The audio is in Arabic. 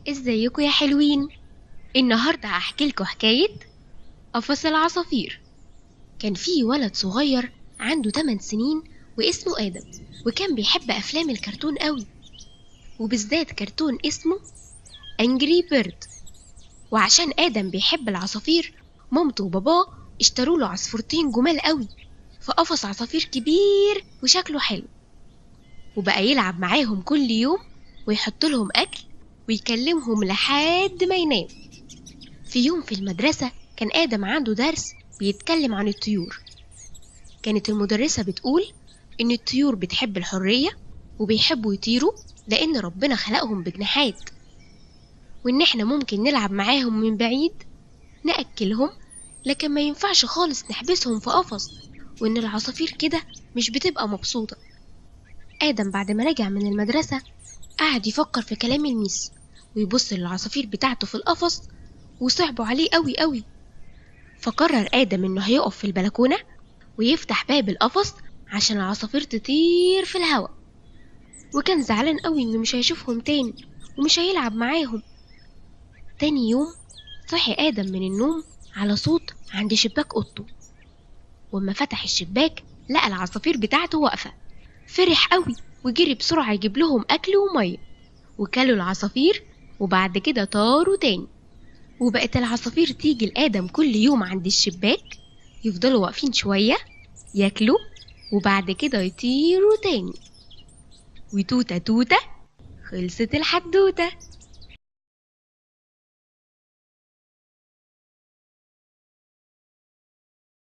ازيكم يا حلوين؟ النهاردة هحكيلكوا حكاية قفص العصافير. كان في ولد صغير عنده 8 سنين واسمه آدم، وكان بيحب أفلام الكرتون قوي، وبالذات كرتون اسمه أنجري بيرد. وعشان آدم بيحب العصافير، مامته وباباه اشتروا له عصفورتين جمال قوي في قفص عصافير كبير وشكله حلو، وبقى يلعب معاهم كل يوم ويحط لهم أكل ويكلمهم لحد ما ينام. في يوم في المدرسة كان آدم عنده درس بيتكلم عن الطيور. كانت المدرسة بتقول إن الطيور بتحب الحرية وبيحبوا يطيروا لأن ربنا خلقهم بجناحات، وإن إحنا ممكن نلعب معاهم من بعيد نأكلهم، لكن ما ينفعش خالص نحبسهم في قفص، وإن العصافير كده مش بتبقى مبسوطة. آدم بعد ما رجع من المدرسة قعد يفكر في كلام الميس ويبص للعصافير بتاعته في القفص، وصعبوا عليه قوي قوي. فقرر آدم إنه هيقف في البلكونة ويفتح باب القفص عشان العصافير تطير في الهواء، وكان زعلان قوي إنه مش هيشوفهم تاني ومش هيلعب معاهم. تاني يوم صحي آدم من النوم على صوت عند شباك أوضته، وأما فتح الشباك لقى العصافير بتاعته واقفة. فرح قوي وجري بسرعة يجيب لهم أكل ومية، وكلوا العصافير وبعد كده طاروا تاني. وبقت العصافير تيجي لآدم كل يوم عند الشباك، يفضلوا واقفين شوية ياكلوا وبعد كده يطيروا تاني. وتوتة توتة خلصت الحدوتة.